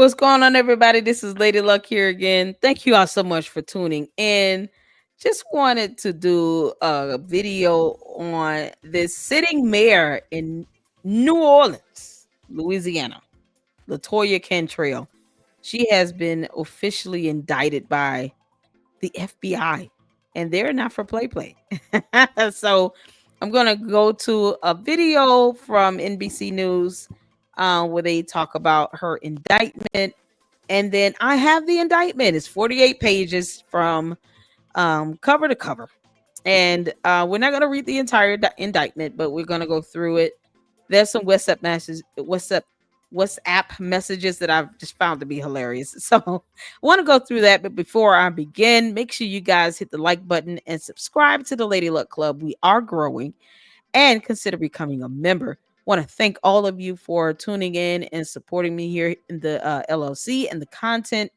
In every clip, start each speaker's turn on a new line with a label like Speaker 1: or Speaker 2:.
Speaker 1: What's going on, everybody? This is Lady Luck here again. Thank you all so much for tuning in. Just wanted to do a video on this sitting mayor in New Orleans, Louisiana, LaToya Cantrell. She has been officially indicted by the FBI, and they're not for play. So I'm gonna go to a video from NBC News where they talk about her indictment, and then I have the indictment. It's 48 pages from cover to cover, and we're not gonna read the entire indictment, but we're gonna go through it. There's some WhatsApp messages that I've just found to be hilarious. So I want to go through that. But before I begin, make sure you guys hit the like button and subscribe to the Lady Luck Club. We are growing, and consider becoming a member. Want to thank all of you for tuning in and supporting me here in the LLC and the content.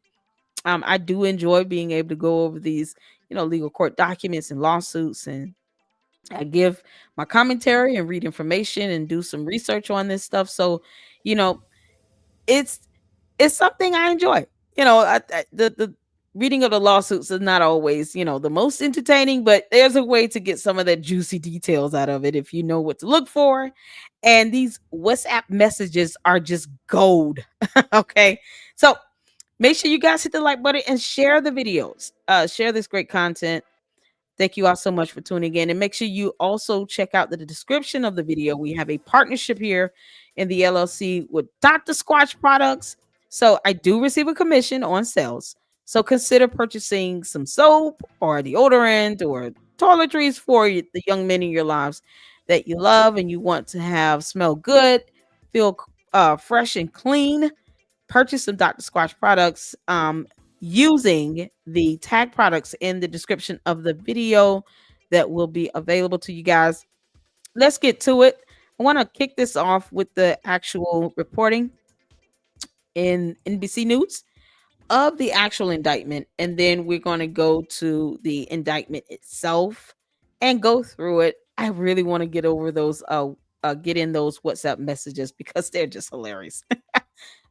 Speaker 1: I do enjoy being able to go over these, legal court documents and lawsuits, and I give my commentary and read information and do some research on this stuff. So, you know, it's it's something I enjoy. The reading of the lawsuits is not always, the most entertaining, but there's a way to get some of that juicy details out of it if you know what to look for. And these WhatsApp messages are just gold. Okay. So make sure you guys hit the like button and share the videos. Share this great content. Thank you all so much for tuning in. And make sure you also check out the description of the video. We have a partnership here in the LLC with Dr. Squatch products. So I do receive a commission on sales. So consider purchasing some soap or deodorant or toiletries for the young men in your lives that you love and you want to have smell good, feel fresh and clean. Purchase some Dr. Squatch products using the tag products in the description of the video that will be available to you guys. Let's get to it. I want to kick this off with the actual reporting in NBC News of the actual indictment, and then we're going to go to the indictment itself and go through it. I really want to get over those get in those WhatsApp messages because they're just hilarious.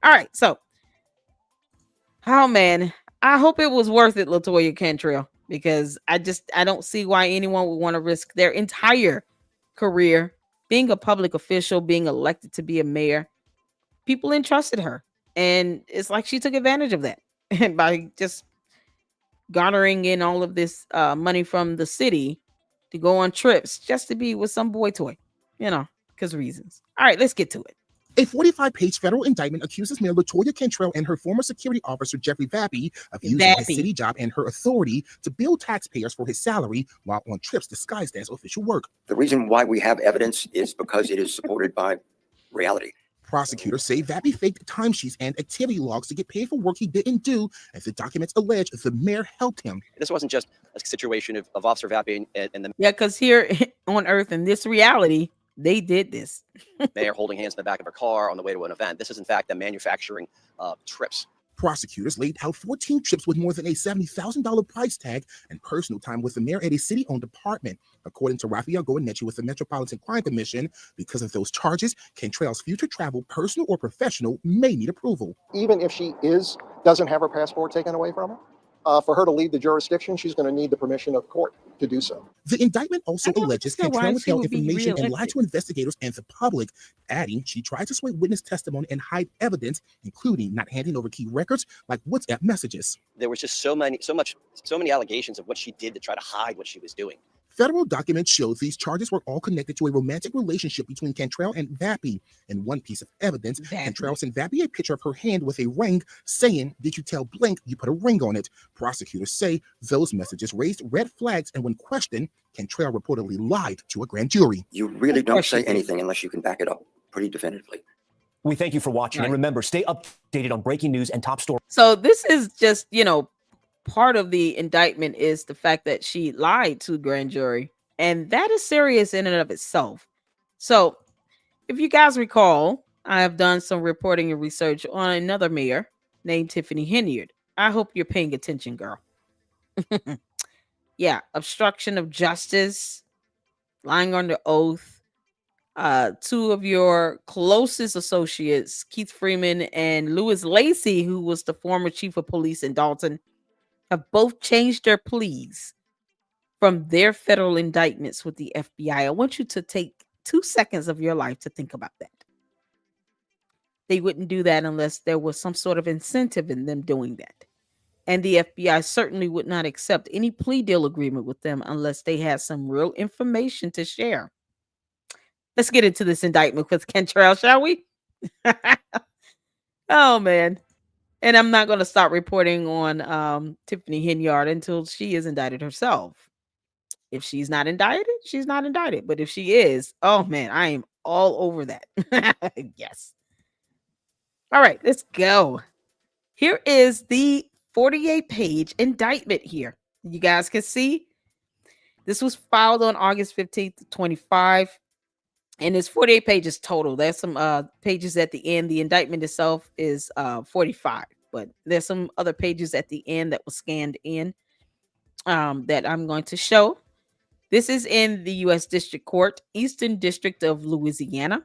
Speaker 1: All right, so oh man, I hope it was worth it, LaToya Cantrell, because I don't see why anyone would want to risk their entire career being a public official, being elected to be a mayor. People entrusted her, and it's like she took advantage of that and by just garnering in all of this money from the city to go on trips just to be with some boy toy, because reasons. All right, let's get to it.
Speaker 2: A 45-page federal indictment accuses Mayor LaToya Cantrell and her former security officer, Jeffrey Vappy, of using his city job and her authority to bill taxpayers for his salary while on trips disguised as official work.
Speaker 3: The reason why we have evidence is because it is supported by reality.
Speaker 2: Prosecutors say Vappy faked timesheets and activity logs to get paid for work he didn't do, as the documents allege the mayor helped him.
Speaker 4: This wasn't just a situation of Officer Vappy and the
Speaker 1: because here on Earth, in this reality, they did this.
Speaker 4: mayor holding hands in the back of her car on the way to an event. This is, in fact, them manufacturing trips.
Speaker 2: Prosecutors laid out 14 trips with more than a $70,000 price tag and personal time with the mayor at a city-owned apartment. According to Raphael Goeneche with the Metropolitan Crime Commission, because of those charges, Cantrell's future travel, personal or professional, may need approval.
Speaker 5: Even if she doesn't have her passport taken away from her, for her to leave the jurisdiction, she's going to need the permission of court to do so.
Speaker 2: The indictment also alleges Cantrell withheld information and lied to investigators and the public, adding she tried to sway witness testimony and hide evidence, including not handing over key records like WhatsApp messages.
Speaker 4: There was just so many allegations of what she did to try to hide what she was doing.
Speaker 2: Federal documents show these charges were all connected to a romantic relationship between Cantrell and Vappy. In one piece of evidence, Cantrell sent Vappy a picture of her hand with a ring, saying, "Did you tell Blank you put a ring on it?" Prosecutors say those messages raised red flags, and when questioned, Cantrell reportedly lied to a grand jury.
Speaker 3: You really don't say anything unless you can back it up pretty definitively.
Speaker 6: We thank you for watching, and remember, stay updated on breaking news and top stories.
Speaker 1: So this is just, part of the indictment is the fact that she lied to grand jury, and that is serious in and of itself. So if you guys recall, I have done some reporting and research on another mayor named Tiffany Henyard. I hope you're paying attention, girl. Yeah, obstruction of justice, lying under oath, Two of your closest associates, Keith Freeman and Louis Lacey, who was the former chief of police in Dalton, have both changed their pleas from their federal indictments with the FBI. I want you to take 2 seconds of your life to think about that. They wouldn't do that unless there was some sort of incentive in them doing that. And the FBI certainly would not accept any plea deal agreement with them unless they had some real information to share. Let's get into this indictment with Cantrell, shall we? Oh, man. And I'm not going to start reporting on Tiffany Henyard until she is indicted herself. If she's not indicted, she's not indicted. But if she is, oh, man, I am all over that. Yes. All right, let's go. Here is the 48-page indictment here. You guys can see this was filed on August 15th, 25, and it's 48 pages total. There's some pages at the end. The indictment itself is 45, but there's some other pages at the end that was scanned in that I'm going to show. This is in the U.S. District Court, Eastern District of Louisiana,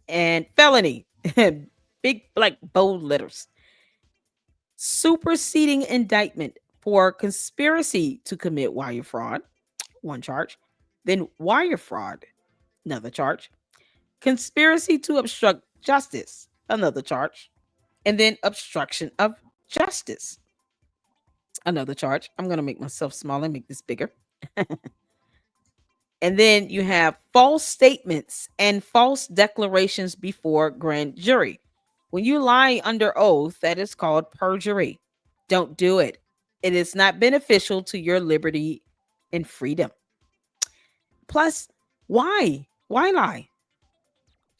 Speaker 1: and felony, big like bold letters. Superseding indictment for conspiracy to commit wire fraud, one charge. Then wire fraud, another charge. Conspiracy to obstruct justice, another charge. And then obstruction of justice, another charge. I'm going to make myself smaller, make this bigger. And then you have false statements and false declarations before grand jury. When you lie under oath, that is called perjury. Don't do it. It is not beneficial to your liberty and freedom. Plus, why? Why lie?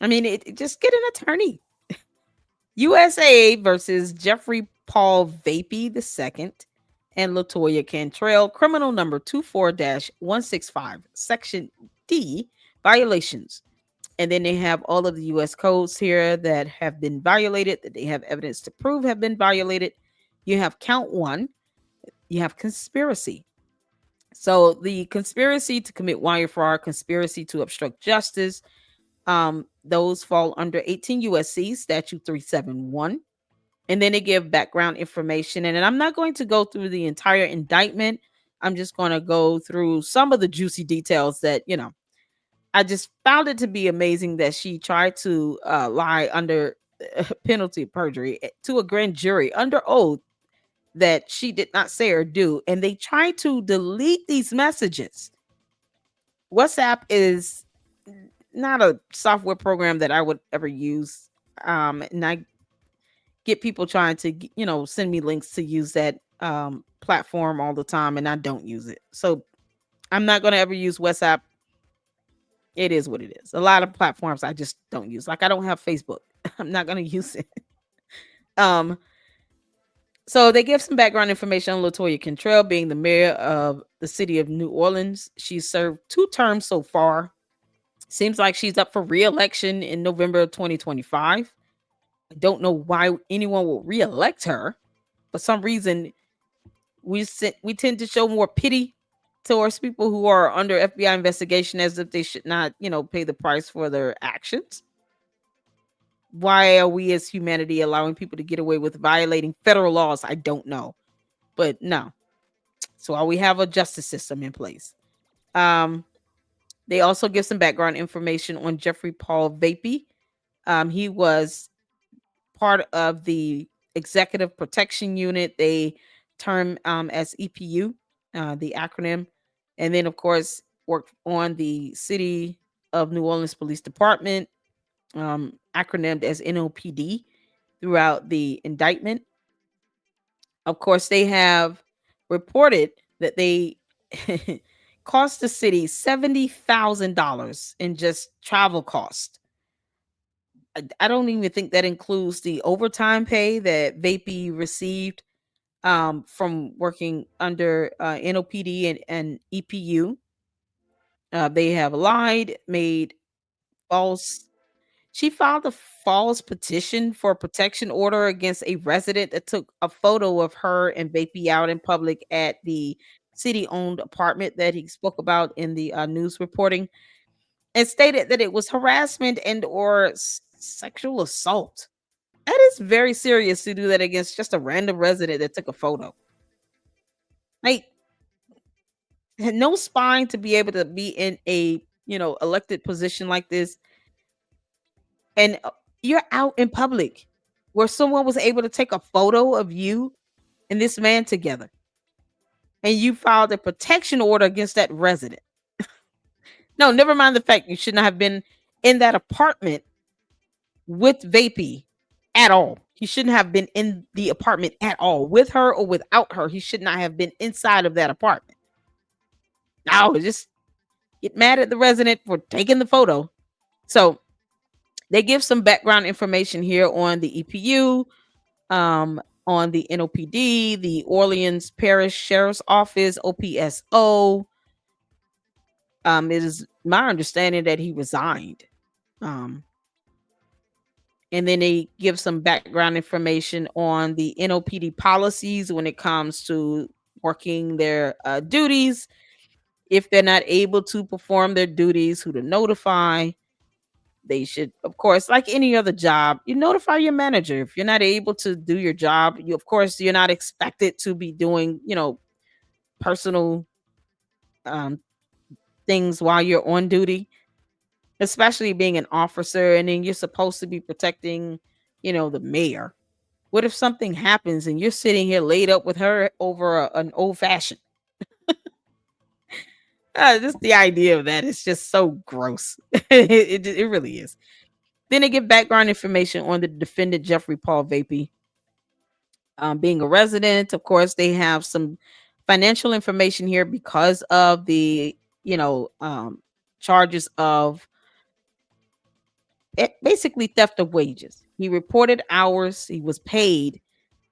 Speaker 1: I mean, just get an attorney. USA versus Jeffrey Paul Vapey II and LaToya Cantrell, criminal number 24-165, section D, violations. And then they have all of the U.S. codes here that have been violated, that they have evidence to prove have been violated. You have count one, you have conspiracy. So the conspiracy to commit wire fraud, conspiracy to obstruct justice, those fall under 18 USC statute 371. And then they give background information. And I'm not going to go through the entire indictment. I'm just going to go through some of the juicy details that, I just found it to be amazing that she tried to lie under penalty of perjury to a grand jury under oath that she did not say or do. And they tried to delete these messages. WhatsApp is not a software program that I would ever use. And I get people trying to, send me links to use that platform all the time, and I don't use it. So I'm not going to ever use WhatsApp. It is what it is. A lot of platforms I just don't use. Like I don't have Facebook. I'm not going to use it. So they give some background information on LaToya Cantrell being the mayor of the city of New Orleans. She's served 2 terms so far. Seems like she's up for re-election in November of 2025. I don't know why anyone will re-elect her. For some reason, we tend to show more pity towards people who are under FBI investigation as if they should not, pay the price for their actions. Why are we as humanity allowing people to get away with violating federal laws? I don't know. But no. So while we have a justice system in place. They also give some background information on Jeffrey Paul Vapey. He was part of the Executive Protection Unit. They term as EPU, the acronym. And then, of course, worked on the City of New Orleans Police Department, acronymed as NOPD, throughout the indictment. Of course, they have reported that they cost the city $70,000 in just travel costs. I don't even think that includes the overtime pay that Vapey received from working under NOPD and EPU. They have lied, made false. She filed a false petition for a protection order against a resident that took a photo of her and Vapey out in public at the city-owned apartment that he spoke about in the news reporting. and stated that it was harassment and or sexual assault. That is very serious to do that against just a random resident that took a photo. Like, had no spine to be able to be in a, elected position like this, and you're out in public where someone was able to take a photo of you and this man together, and you filed a protection order against that resident. No, never mind the fact you should not have been in that apartment with Vapey at all. He shouldn't have been in the apartment at all, with her or without her. He should not have been inside of that apartment. No, just get mad at the resident for taking the photo. So they give some background information here on the EPU, on the NOPD, the Orleans Parish Sheriff's Office, OPSO. It is my understanding that he resigned. And then they give some background information on the NOPD policies when it comes to working their duties. If they're not able to perform their duties, who to notify. They should, of course, like any other job, you notify your manager. If you're not able to do your job, of course, you're not expected to be doing, personal um, things while you're on duty, especially being an officer. And then you're supposed to be protecting, the mayor. What if something happens and you're sitting here laid up with her over an old fashioned? Just the idea of that is just so gross. It really is. Then they give background information on the defendant, Jeffrey Paul Vapey. Being a resident, of course, they have some financial information here because of the, charges of basically theft of wages. He reported hours, he was paid,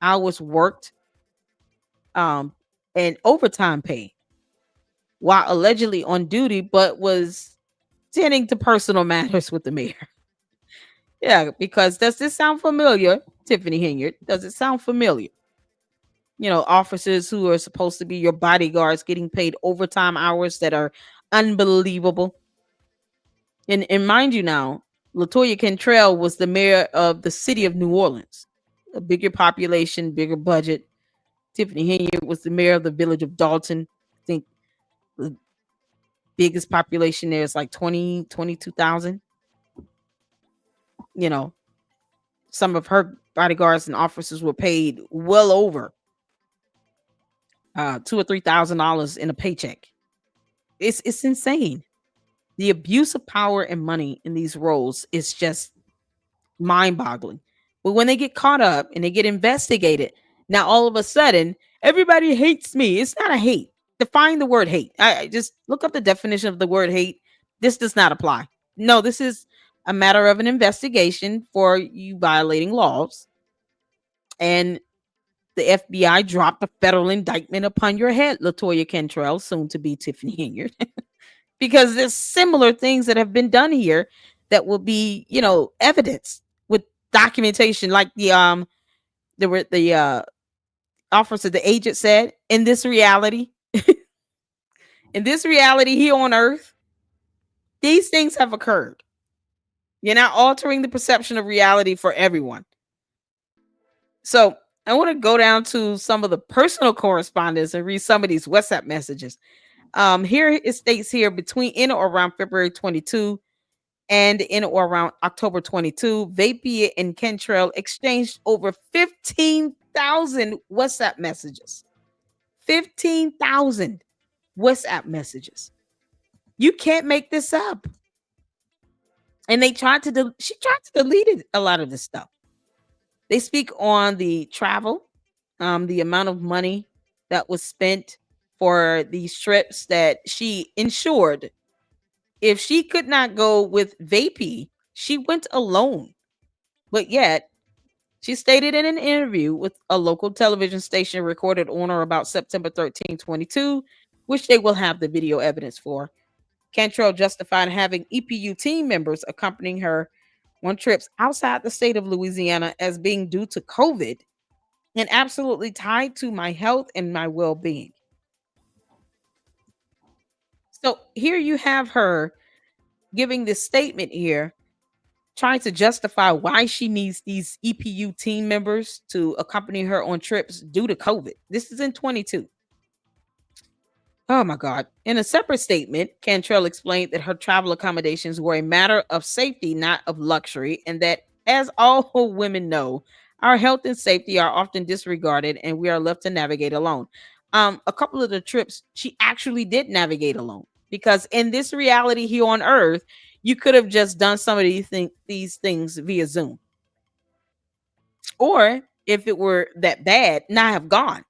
Speaker 1: hours worked, and overtime pay while allegedly on duty, but was tending to personal matters with the mayor. Yeah, because does this sound familiar, Tiffany Henyard? Does it sound familiar? Officers who are supposed to be your bodyguards getting paid overtime hours that are unbelievable. And mind you now, LaToya Cantrell was the mayor of the city of New Orleans, a bigger population, bigger budget. Tiffany Henyard was the mayor of the village of Dalton. I think the biggest population there is like 22,000. Some of her bodyguards and officers were paid well over $2,000 or $3,000 in a paycheck. It's insane. The abuse of power and money in these roles is just mind-boggling. But when they get caught up and they get investigated, now all of a sudden everybody hates me. It's not a hate. Define the word hate. I just look up the definition of the word hate. This does not apply. No, this is a matter of an investigation for you violating laws. And the FBI dropped a federal indictment upon your head, LaToya Cantrell, soon to be Tiffany Henyard, because there's similar things that have been done here that will be, evidence with documentation, like the officer, the agent said, in this reality, here on Earth, these things have occurred. You're not altering the perception of reality for everyone. So I want to go down to some of the personal correspondence and read some of these WhatsApp messages. Here it states here, between in or around February 22 and in or around October 22, Vapey and Cantrell exchanged over 15,000 WhatsApp messages. 15,000 WhatsApp messages. You can't make this up. And she tried to delete a lot of this stuff. They speak on the travel, the amount of money that was spent for these trips that she insured. If she could not go with Vapey, she went alone. But yet, she stated in an interview with a local television station recorded on or about September 13, 22, which they will have the video evidence for. Cantrell justified having EPU team members accompanying her on trips outside the state of Louisiana as being due to COVID and absolutely tied to my health and my well-being. So here you have her giving this statement here, trying to justify why she needs these EPU team members to accompany her on trips due to COVID. This is in 22. Oh my God. In a separate statement, Cantrell explained that her travel accommodations were a matter of safety, not of luxury, and that, as all women know, our health and safety are often disregarded and we are left to navigate alone. A couple of the trips she actually did navigate alone because in this reality here on earth, you could have just done some of these things via Zoom. Or if it were that bad, not have gone,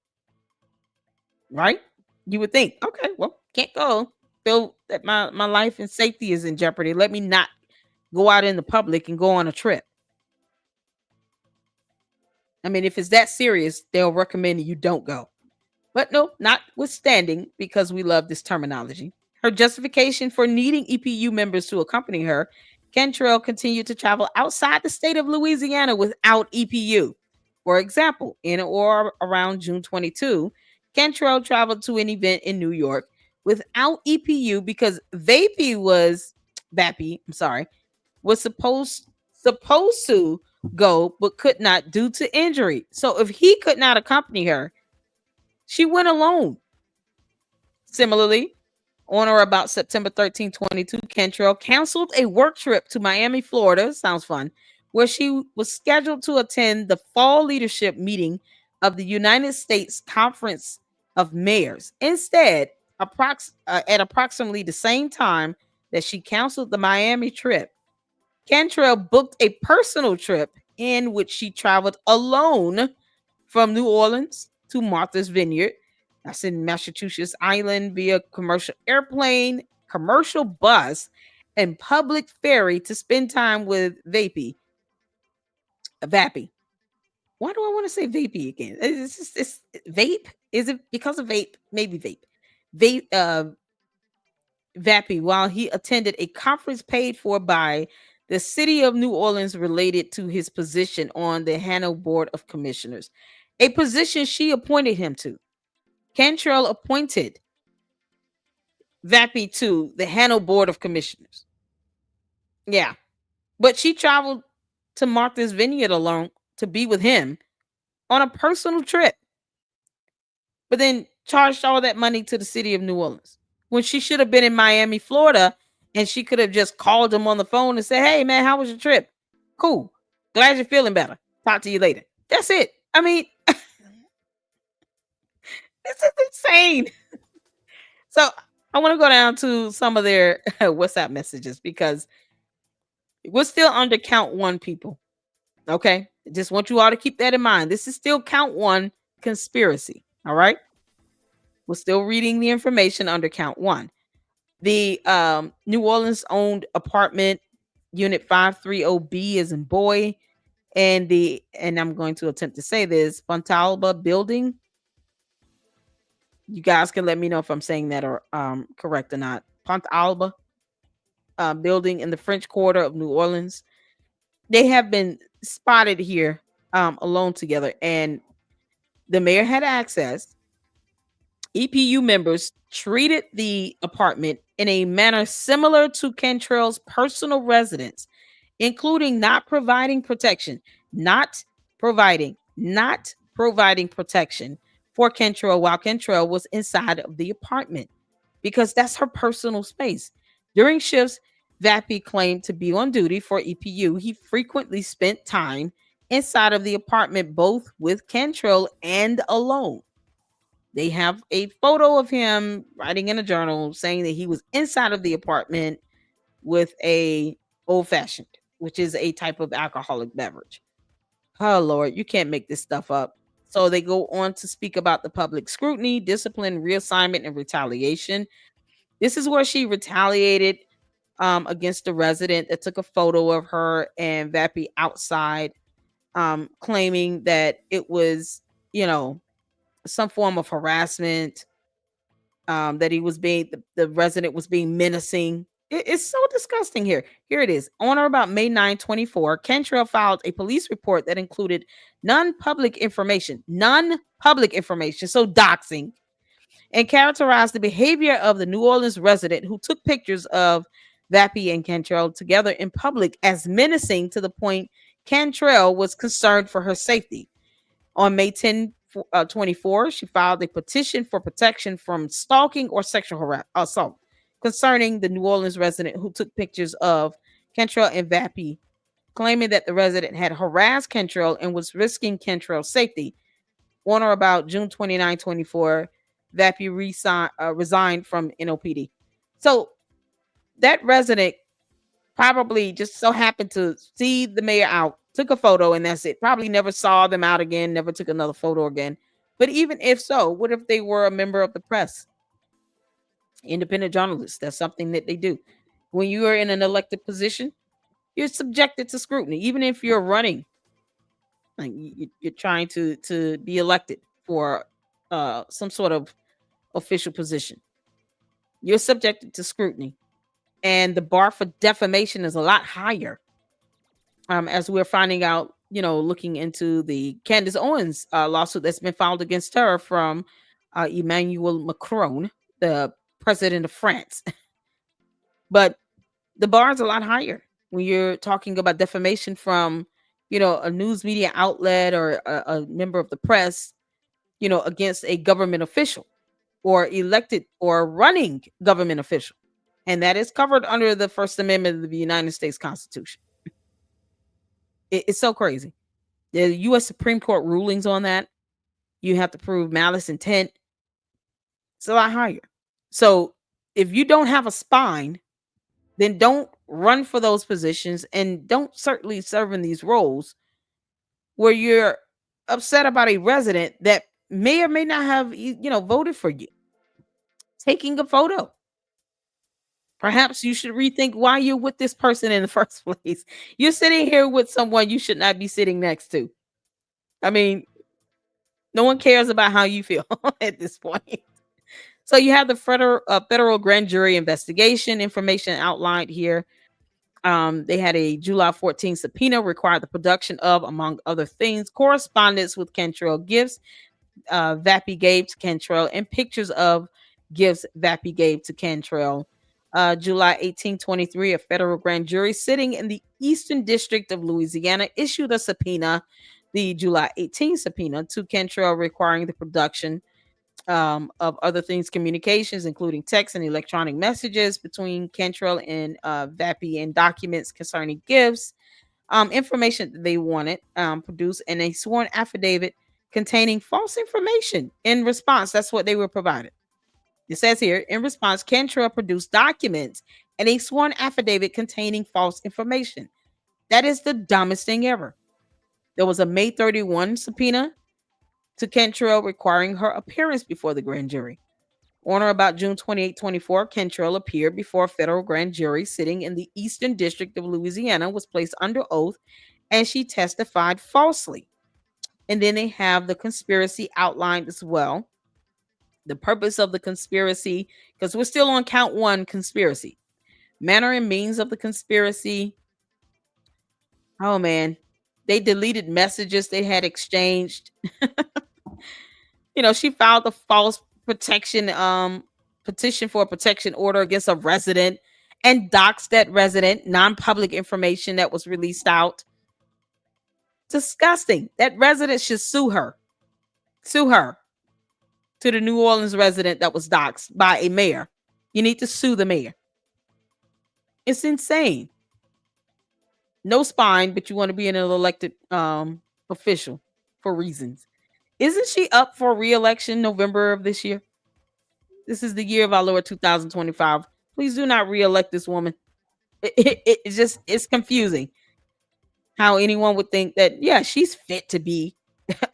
Speaker 1: right? You would think, okay, well, can't go. Feel that my life and safety is in jeopardy. Let me not go out in the public and go on a trip. I mean, if it's that serious, they'll recommend you don't go. But no, notwithstanding, because we love this terminology, her justification for needing EPU members to accompany her, Cantrell continued to travel outside the state of Louisiana without EPU. For example, in or around June 22, Cantrell traveled to an event in New York without EPU because Vappy, I'm sorry, was supposed to go but could not due to injury. So if he could not accompany her, she went alone. Similarly, on or about September 13, 22, Cantrell canceled a work trip to Miami, Florida. Sounds fun. Where she was scheduled to attend the fall leadership meeting of the United States Conference of Mayors. Instead, at approximately the same time that she canceled the Miami trip, Cantrell booked a personal trip in which she traveled alone from New Orleans to Martha's Vineyard. That's in Massachusetts Island via commercial airplane, commercial bus, and public ferry to spend time with Vappy. Why do I want to say Vappy again? It's vape. Is it because of vape? Maybe vape. Vappy, while he attended a conference paid for by the city of New Orleans related to his position on the Henyard Board of Commissioners, a position she appointed him to. Cantrell appointed Vappy to the Henyard Board of Commissioners. Yeah, but she traveled to Martha's Vineyard alone to be with him on a personal trip, but then charged all that money to the city of New Orleans when she should have been in Miami, Florida, and she could have just called him on the phone and said, "Hey, man, how was your trip? Cool. Glad you're feeling better. Talk to you later." That's it. I mean, this is insane. So I want to go down to some of their WhatsApp messages because we're still under count one, people. Okay. Just want you all to keep that in mind. This is still count one conspiracy. All right. We're still reading the information under count one. The New Orleans owned apartment unit 530B is in boy. And I'm going to attempt to say this, Fontalba building. You guys can let me know if I'm saying that or correct or not. Fontalba building in the French Quarter of New Orleans. They have been spotted here alone together, and the mayor had access. EPU members treated the apartment in a manner similar to Cantrell's personal residence, including not providing protection protection for Cantrell while Cantrell was inside of the apartment because that's her personal space. During shifts, Vappy claimed to be on duty for EPU. He frequently spent time inside of the apartment, both with Cantrell and alone. They have a photo of him writing in a journal saying that he was inside of the apartment with a old fashioned, which is a type of alcoholic beverage. Oh Lord, you can't make this stuff up. So they go on to speak about the public scrutiny, discipline, reassignment, and retaliation. This is where she retaliated against the resident that took a photo of her and Vappy outside, claiming that it was, some form of harassment, that he was the resident was being menacing. It's so disgusting here. Here it is. On or about May 9, 24, Cantrell filed a police report that included non-public information, so doxing, and characterized the behavior of the New Orleans resident who took pictures of Vappy and Cantrell together in public as menacing to the point Cantrell was concerned for her safety. On May 10, 24, she filed a petition for protection from stalking or sexual assault concerning the New Orleans resident who took pictures of Cantrell and Vappy, claiming that the resident had harassed Cantrell and was risking Cantrell's safety. On or about June 29, 24, Vappy resigned from NOPD. So that resident probably just so happened to see the mayor out, took a photo, and that's it. Probably never saw them out again, never took another photo again. But even if so, what if they were a member of the press? Independent journalists, that's something that they do. When you are in an elected position, you're subjected to scrutiny, even if you're running. Like you're trying to be elected for some sort of official position. You're subjected to scrutiny. And the bar for defamation is a lot higher. As we're finding out, looking into the Candace Owens lawsuit that's been filed against her from Emmanuel Macron, the president of France. But the bar is a lot higher when you're talking about defamation from, a news media outlet or a member of the press, against a government official or elected or running government official. And that is covered under the First Amendment of the United States Constitution. It's so crazy. The U.S. Supreme Court rulings on that, you have to prove malice intent. It's a lot higher. So if you don't have a spine, then don't run for those positions and don't certainly serve in these roles where you're upset about a resident that may or may not have, voted for you. Taking a photo. Perhaps you should rethink why you're with this person in the first place. You're sitting here with someone you should not be sitting next to. I mean, no one cares about how you feel at this point. So you have the federal grand jury investigation information outlined here. They had a July 14 subpoena required the production of, among other things, correspondence with Cantrell gifts Vappy gave to Cantrell and pictures of gifts Vappy gave to Cantrell. July 18, 23, a federal grand jury sitting in the Eastern District of Louisiana issued a subpoena, the July 18 subpoena, to Cantrell requiring the production of other things, communications, including text and electronic messages between Cantrell and Vappy and documents concerning gifts, information that they wanted produced, and a sworn affidavit containing false information in response. That's what they were provided. It says here, in response, Cantrell produced documents and a sworn affidavit containing false information. That is the dumbest thing ever. There was a May 31 subpoena to Cantrell requiring her appearance before the grand jury. On or about June 28, 24, Cantrell appeared before a federal grand jury sitting in the Eastern District of Louisiana, was placed under oath, and she testified falsely. And then they have the conspiracy outlined as well. The purpose of the conspiracy, because we're still on count one, conspiracy. Manner and means of the conspiracy. Oh, man. They deleted messages they had exchanged. She filed a false protection petition for a protection order against a resident and doxed that resident, non-public information that was released out. Disgusting. That resident should sue her. Sue her. To the New Orleans resident that was doxxed by a mayor. You need to sue the mayor. It's insane. No spine, but you want to be an elected official for reasons. Isn't she up for re-election November of this year? This is the year of our Lord 2025. Please do not re-elect this woman. It's confusing how anyone would think that, yeah, she's fit to be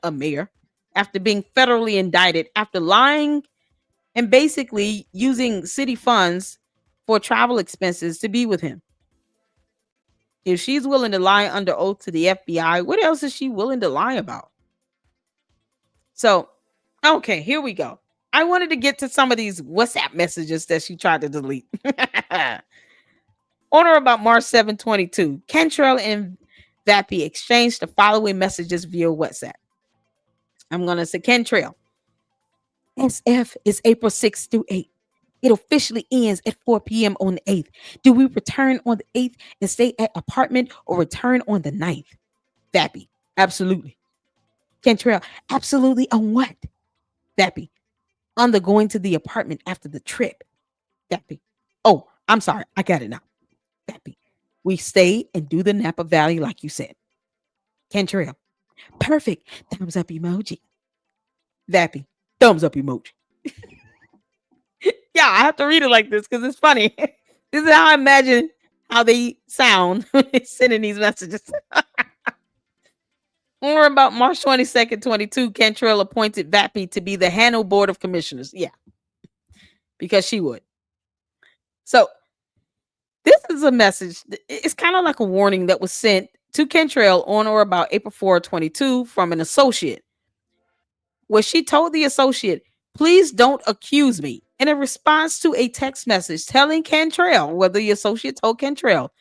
Speaker 1: a mayor after being federally indicted, after lying and basically using city funds for travel expenses to be with him. If she's willing to lie under oath to the FBI, what else is she willing to lie about? So, okay, here we go. I wanted to get to some of these WhatsApp messages that she tried to delete. On or about March 7, 22, Cantrell and Vappy exchanged the following messages via WhatsApp. I'm going to say Cantrell. SF is April 6th through 8th. It officially ends at 4 p.m. on the 8th. Do we return on the 8th and stay at apartment or return on the 9th? Vappy, absolutely. Cantrell, absolutely on what? Vappy, on the going to the apartment after the trip. Vappy, oh, I'm sorry, I got it now. Vappy, we stay and do the Napa Valley like you said. Cantrell, perfect. Thumbs up emoji. Vappy, thumbs up emoji. Yeah, I have to read it like this because it's funny. This is how I imagine how they sound when they're sending these messages. Or about March 22nd, 22, Cantrell appointed Vappy to be the Hano Board of Commissioners. Yeah, because she would. So this is a message. It's kind of like a warning that was sent to Cantrell on or about April 4, 22 from an associate, where she told the associate, please don't accuse me. In a response to a text message telling Cantrell, where the associate told Cantrell,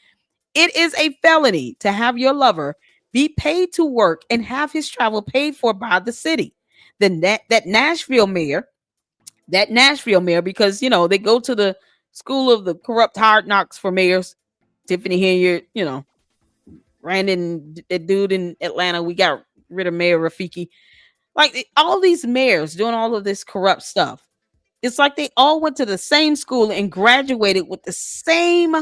Speaker 1: it is a felony to have your lover be paid to work and have his travel paid for by the city. Then that Nashville mayor, because they go to the school of the corrupt hard knocks for mayors. Tiffany Henyard, Brandon, that dude in Atlanta, we got rid of Mayor Rafiki. Like all these mayors doing all of this corrupt stuff. It's like they all went to the same school and graduated with the same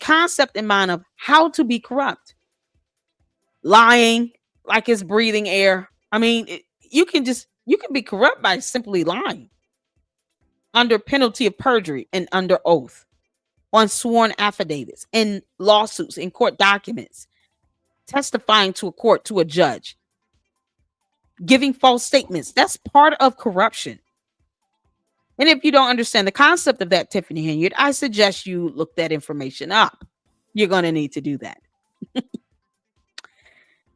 Speaker 1: concept in mind of how to be corrupt. Lying like it's breathing air. I mean, you can be corrupt by simply lying under penalty of perjury and under oath on sworn affidavits, in lawsuits, in court documents, testifying to a court, to a judge, giving false statements. That's part of corruption. And if you don't understand the concept of that, Tiffany Henyard, I suggest you look that information up. You're going to need to do that.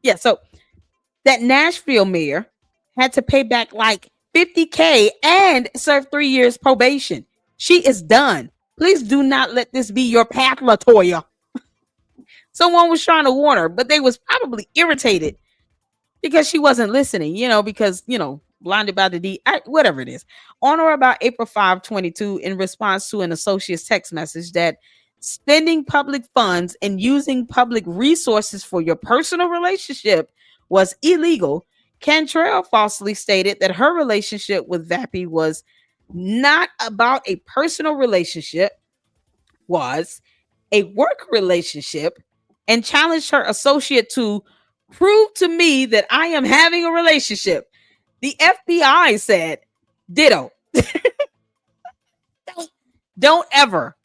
Speaker 1: Yeah, so that Nashville mayor had to pay back like $50K and serve 3 years probation. She is done. Please do not let this be your path, LaToya. Someone was trying to warn her, but they was probably irritated because she wasn't listening, because, blinded by the D, whatever it is. On or about April 5, 22, in response to an associate's text message that spending public funds and using public resources for your personal relationship was illegal, Cantrell falsely stated that her relationship with Vappy was not about a personal relationship, was a work relationship, and challenged her associate to prove to me that I am having a relationship. The FBI said, ditto. Don't ever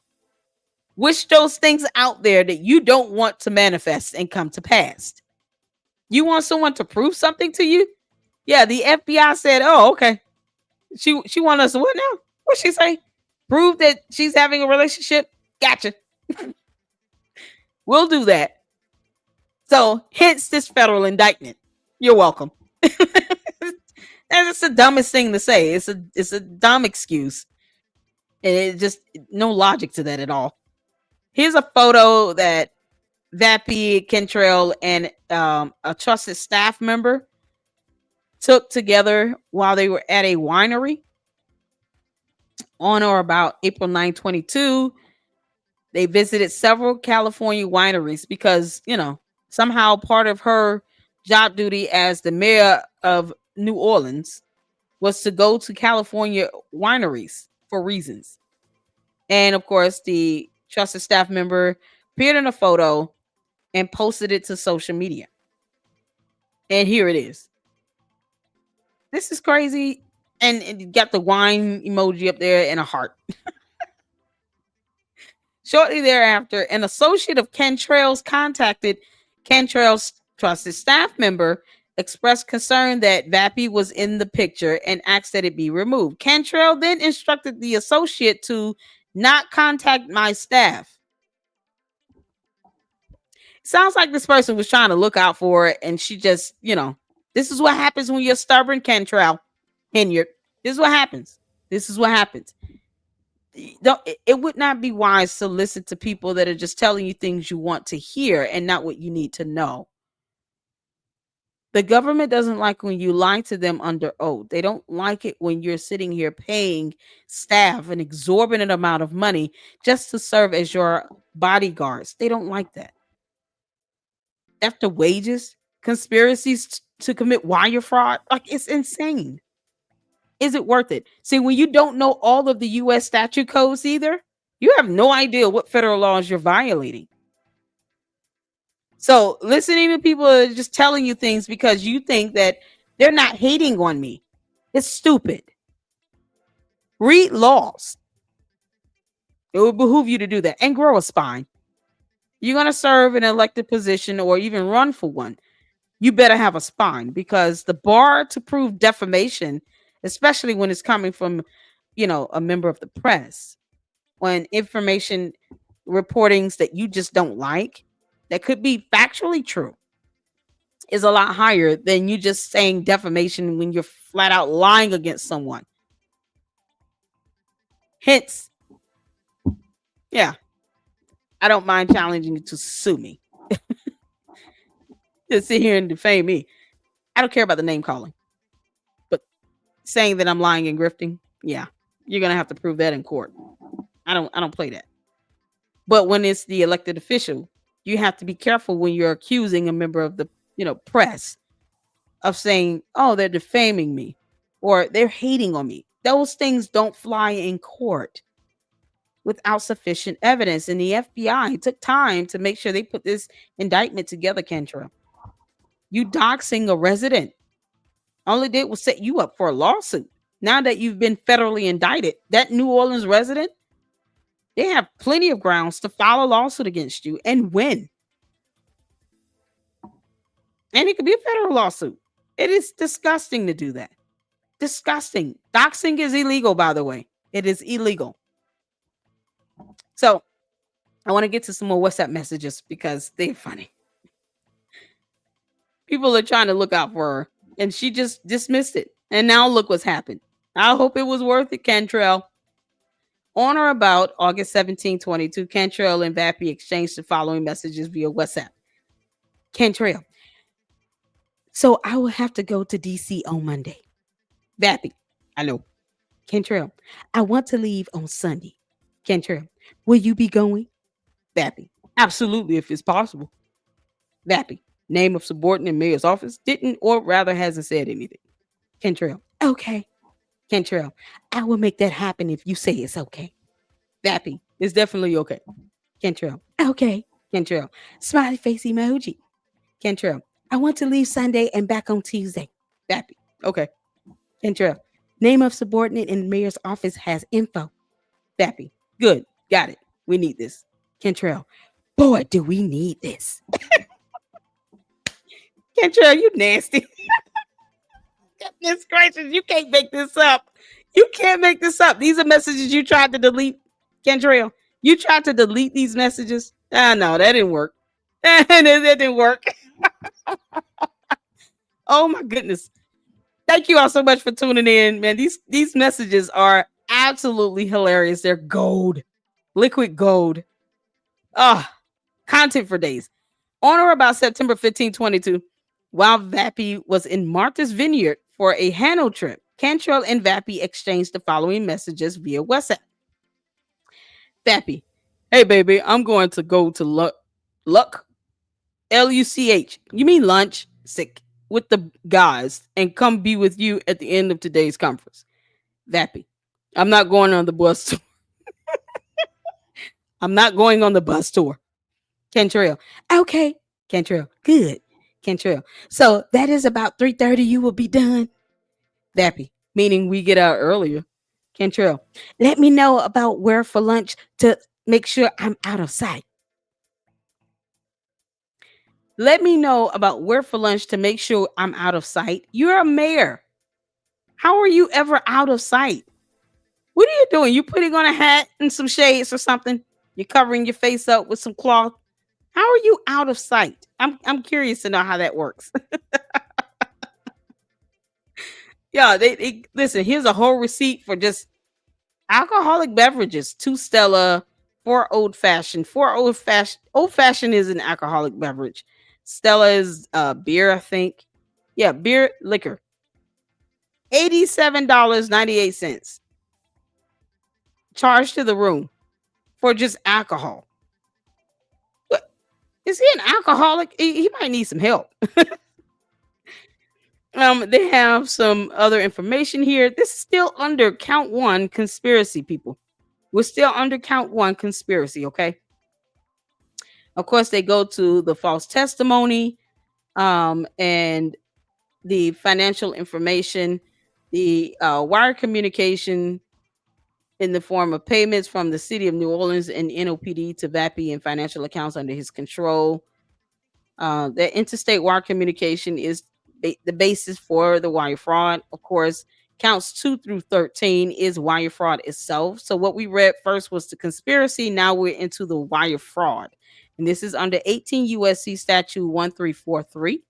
Speaker 1: wish those things out there that you don't want to manifest and come to pass. You want someone to prove something to you? Yeah, the FBI said, oh, okay. She want us to what now? What'd she say? Prove that she's having a relationship? Gotcha. We'll do that. So, hence this federal indictment. You're welcome. That's the dumbest thing to say. It's a dumb excuse. And it just no logic to that at all. Here's a photo that Vappy, Cantrell, and a trusted staff member took together while they were at a winery on or about April 9, 22. They visited several California wineries because, somehow part of her job duty as the mayor of New Orleans was to go to California wineries for reasons. And of course, the trusted staff member appeared in a photo and posted it to social media. And here it is. This is crazy. And it got the wine emoji up there and a heart. Shortly thereafter, an associate of Cantrell's contacted Cantrell's trusted staff member, expressed concern that Vappy was in the picture and asked that it be removed. Cantrell then instructed the associate to not contact my staff. Sounds like this person was trying to look out for it, and she just, this is what happens when you're stubborn, Cantrell. Henyard. This is what happens. This is what happens. It would not be wise to listen to people that are just telling you things you want to hear and not what you need to know. The government doesn't like when you lie to them under oath. They don't like it when you're sitting here paying staff an exorbitant amount of money just to serve as your bodyguards. They don't like that. After wages, conspiracies to commit wire fraud, like it's insane. Is it worth it? See, when you don't know all of the US statute codes either, you have no idea what federal laws you're violating. So listening to people are just telling you things because you think that they're not hating on me. It's stupid. Read laws. It would behoove you to do that and grow a spine. You're going to serve an elected position or even run for one. You better have a spine, because the bar to prove defamation, especially when it's coming from, a member of the press, when information reportings that you just don't like, that could be factually true, is a lot higher than you just saying defamation when you're flat out lying against someone. Hence, yeah, I don't mind challenging you to sue me. Just sit here and defame me. I don't care about the name calling. But saying that I'm lying and grifting, yeah, you're gonna have to prove that in court. I don't play that. But when it's the elected official, you have to be careful when you're accusing a member of the press of saying, oh, they're defaming me or they're hating on me. Those things don't fly in court without sufficient evidence. And the FBI took time to make sure they put this indictment together, Cantrell. You doxing a resident only did was set you up for a lawsuit. Now that you've been federally indicted, that New Orleans resident, they have plenty of grounds to file a lawsuit against you and win. And it could be a federal lawsuit. It is disgusting to do that. Disgusting. Doxing is illegal, by the way. It is illegal. So I want to get to some more WhatsApp messages because they're funny. People are trying to look out for her, and she just dismissed it. And now look what's happened. I hope it was worth it, Cantrell. On or about August 17, 22, Cantrell and Vappy exchanged the following messages via WhatsApp. Cantrell, so I will have to go to DC on Monday. Vappy, I know. Cantrell, I want to leave on Sunday. Cantrell, will you be going? Vappy, absolutely, if it's possible. Vappy, name of subordinate mayor's office, didn't or rather hasn't said anything. Cantrell, okay. Cantrell, I will make that happen if you say it's okay. Vappy, it's definitely okay. Cantrell, okay. Cantrell, smiley face emoji. Cantrell, I want to leave Sunday and back on Tuesday. Vappy, okay. Cantrell, name of subordinate in the mayor's office has info. Vappy, good, got it. We need this. Cantrell, boy, do we need this. Cantrell, you nasty. Goodness gracious, you can't make this up. You can't make this up. These are messages you tried to delete, Cantrell. You tried to delete these messages. Ah, no, that didn't work. That didn't work. Oh my goodness. Thank you all so much for tuning in, man. These messages are absolutely hilarious. They're gold, liquid gold. Content for days. On or about September 15, 22, while Vappy was in Martha's Vineyard for a Hano trip, Cantrell and Vappy exchanged the following messages via WhatsApp. Vappy, hey baby, I'm going to go to Luck, L-U-C-H. You mean lunch? Sick. With the guys and come be with you at the end of today's conference. Vappy, I'm not going on the bus tour. I'm not going on the bus tour. Cantrell, okay. Cantrell, good. Cantrell, so that is about 3:30 you will be done. Vappy, meaning we get out earlier. Cantrell, let me know about where for lunch to make sure I'm out of sight. Let me know about where for lunch to make sure I'm out of sight. You're a mayor. How are you ever out of sight? What are you doing? You putting on a hat and some shades or something? You're covering your face up with some cloth. How are you out of sight? I'm curious to know how that works. Yeah, they listen. Here's a whole receipt for just alcoholic beverages: 2 Stella, 4 Old Fashioned. 4 Old Fashioned. Old Fashioned is an alcoholic beverage. Stella is beer, I think. Yeah, beer, liquor. $87.98 charged to the room for just alcohol. What? Is he an alcoholic? He might need some help. They have some other information here. This is still under count one conspiracy, people. We're still under count one conspiracy, okay? Of course, they go to the false testimony, and the financial information, the wire communication in the form of payments from the city of New Orleans and NOPD to VAPI and financial accounts under his control. The interstate wire communication is the basis for the wire fraud. Of course, counts 2 through 13 is wire fraud itself. So what we read first was the conspiracy. Now we're into the wire fraud. And this is under 18 USC statute 1343.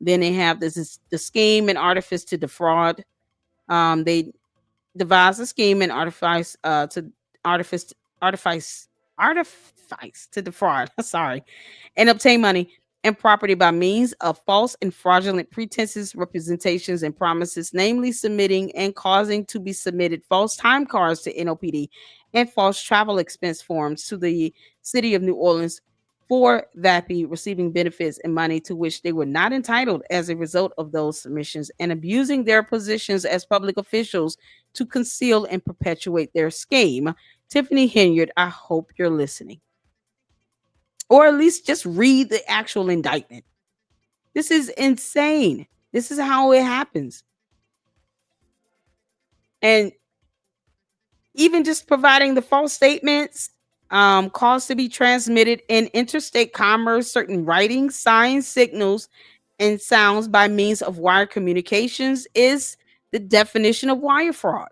Speaker 1: Then they have this is the scheme and artifice to defraud. They devise a scheme and artifice artifice to defraud. Sorry, and obtain money and property by means of false and fraudulent pretenses, representations, and promises, namely submitting and causing to be submitted false time cards to NOPD and false travel expense forms to the city of New Orleans for VAPI, receiving benefits and money to which they were not entitled as a result of those submissions, and abusing their positions as public officials to conceal and perpetuate their scheme. Tiffany Henyard, I hope you're listening. Or at least just read the actual indictment. This is insane. This is how it happens. And even just providing the false statements, caused to be transmitted in interstate commerce, certain writings, signs, signals, and sounds by means of wire communications is the definition of wire fraud.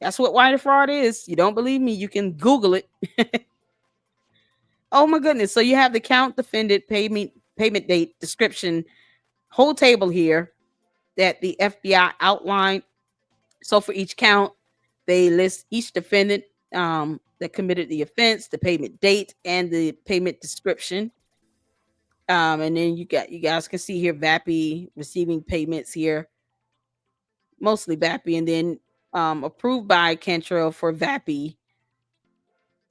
Speaker 1: That's what wire fraud is. You don't believe me? You can Google it. Oh my goodness. So you have the count, defendant, payment date, description, whole table here that the FBI outlined. So for each count, they list each defendant that committed the offense, the payment date, and the payment description. And then you guys can see here VAPI receiving payments here, mostly VAPI, and then approved by Cantrell for VAPI.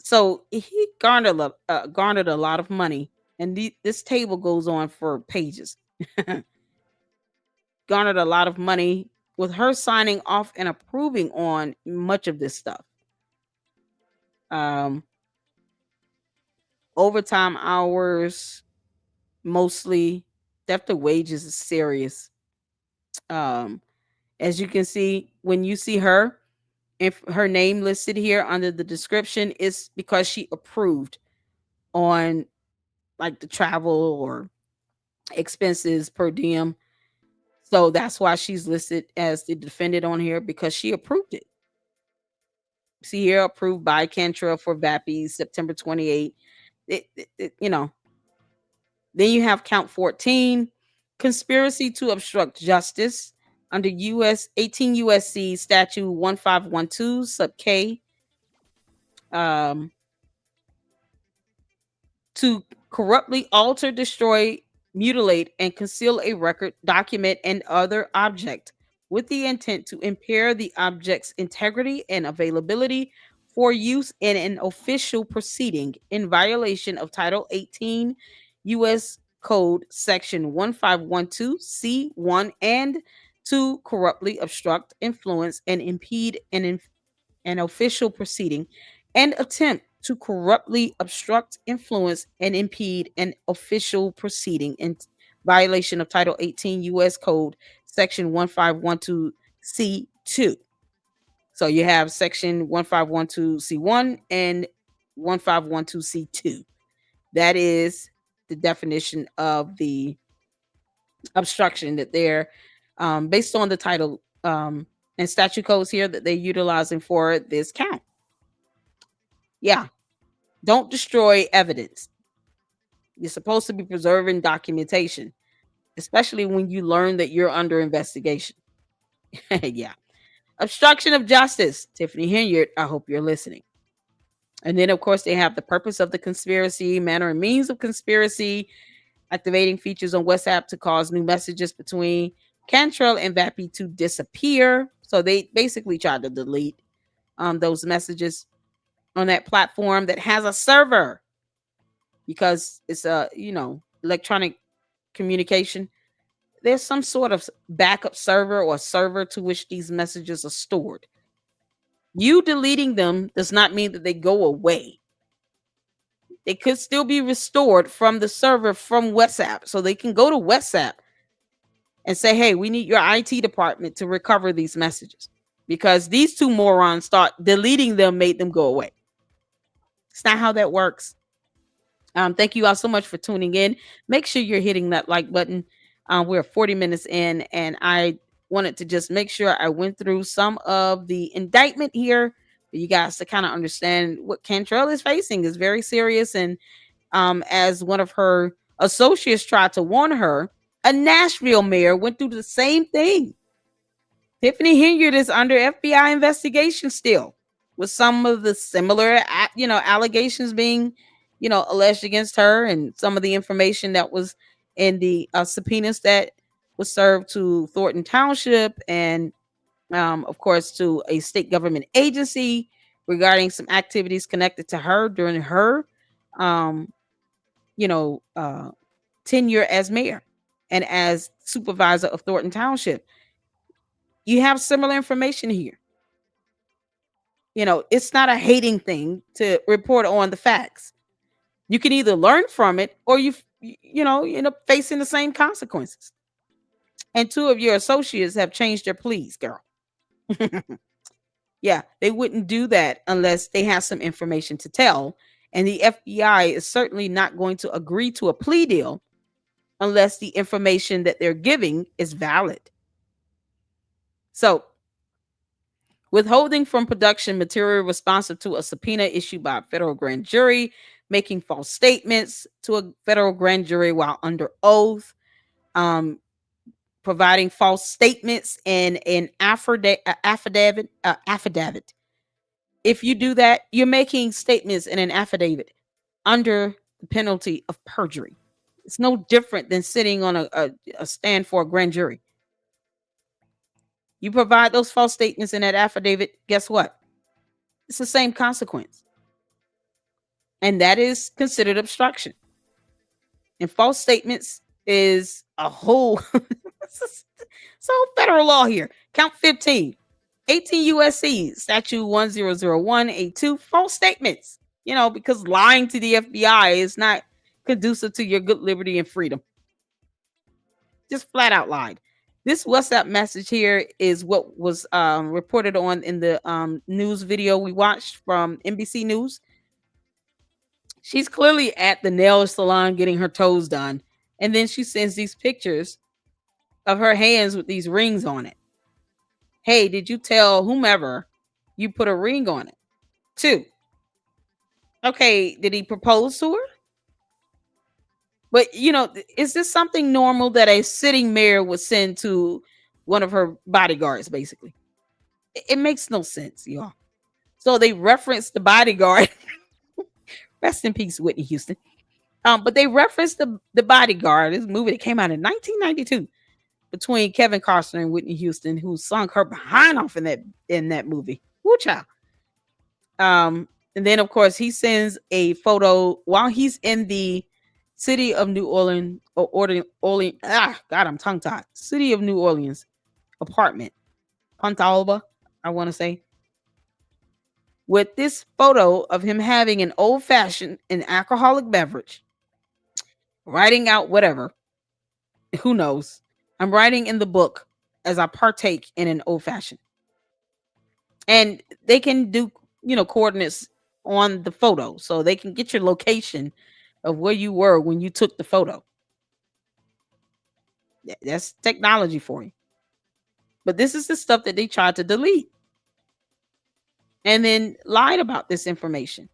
Speaker 1: So he garnered a lot of money, and this table goes on for pages. Garnered a lot of money with her signing off and approving on much of this stuff. Overtime hours, mostly. Theft of wages is serious. As you can see, when you see her, if her name listed here under the description, is because she approved on like the travel or expenses per diem. So that's why she's listed as the defendant on here, because she approved it. See here, approved by Cantrell for VAPI, September 28. You know. Then you have count 14, conspiracy to obstruct justice under 18 USC statute 1512 sub K. To corruptly alter, destroy, mutilate, and conceal a record, document, and other object with the intent to impair the object's integrity and availability for use in an official proceeding in violation of Title 18 U.S. Code Section 1512 C1, and to corruptly obstruct, influence, and impede an official proceeding, and attempt to corruptly obstruct, influence, and impede an official proceeding in violation of Title 18 U.S. Code Section 1512 C2. So you have Section 1512 C1 and 1512 C2. That is the definition of the obstruction that they're based on the title and statute codes here that they're utilizing for this count. Yeah. Don't destroy evidence. You're supposed to be preserving documentation, especially when you learn that you're under investigation. Yeah. Obstruction of justice. Tiffany Henyard, I hope you're listening. And then, of course, they have the purpose of the conspiracy, manner and means of conspiracy, activating features on WhatsApp to cause new messages between Cantrell and Vappy to disappear. So they basically tried to delete those messages on that platform that has a server, because it's a electronic communication. There's some sort of backup server or server to which these messages are stored. You deleting them does not mean that they go away. They could still be restored from the server from WhatsApp. So they can go to WhatsApp and say, hey, we need your IT department to recover these messages, because these two morons start deleting them, made them go away. It's not how that works. Thank you all so much for tuning in. Make sure you're hitting that like button. We're 40 minutes in, and I wanted to just make sure I went through some of the indictment here for you guys to kind of understand what Cantrell is facing is very serious. And as one of her associates tried to warn her, a Nashville mayor went through the same thing. Tiffany Henyard is under FBI investigation still, with some of the similar, allegations being, alleged against her, and some of the information that was in the subpoenas that was served to Thornton Township and, of course, to a state government agency regarding some activities connected to her during her, tenure as mayor and as supervisor of Thornton Township. You have similar information here. It's not a hating thing to report on the facts. You can either learn from it, or you end up facing the same consequences. And two of your associates have changed their pleas, girl. Yeah, they wouldn't do that unless they have some information to tell. And the FBI is certainly not going to agree to a plea deal unless the information that they're giving is valid. So, withholding from production material responsive to a subpoena issued by a federal grand jury, making false statements to a federal grand jury while under oath, providing false statements in an affidavit. If you do that, you're making statements in an affidavit under the penalty of perjury. It's no different than sitting on a stand for a grand jury. You provide those false statements in that affidavit, guess what? It's the same consequence. And that is considered obstruction. And false statements is a whole so federal law here. Count 15. 18 USC statute 1001A2, false statements. Because lying to the FBI is not conducive to your good liberty and freedom. Just flat out lied. This WhatsApp message here is what was reported on in the news video we watched from NBC News. She's clearly at the nail salon getting her toes done. And then she sends these pictures of her hands with these rings on it. Hey, did you tell whomever you put a ring on it? 2. Okay, did he propose to her? But, is this something normal that a sitting mayor would send to one of her bodyguards, basically? It makes no sense, y'all. So they referenced the bodyguard. Rest in peace, Whitney Houston. But they referenced the bodyguard. This movie that came out in 1992 between Kevin Costner and Whitney Houston, who sunk her behind off in that movie. Woo child. And then, of course, he sends a photo while he's in the city of New Orleans, I'm tongue-tied. City of New Orleans apartment, Pontalba, I want to say, with this photo of him having an old-fashioned and alcoholic beverage, writing out whatever, who knows. I'm writing in the book as I partake in an old-fashioned. And they can do, coordinates on the photo, so they can get your location of where you were when you took the photo. That's technology for you. But this is the stuff that they tried to delete and then lied about this information.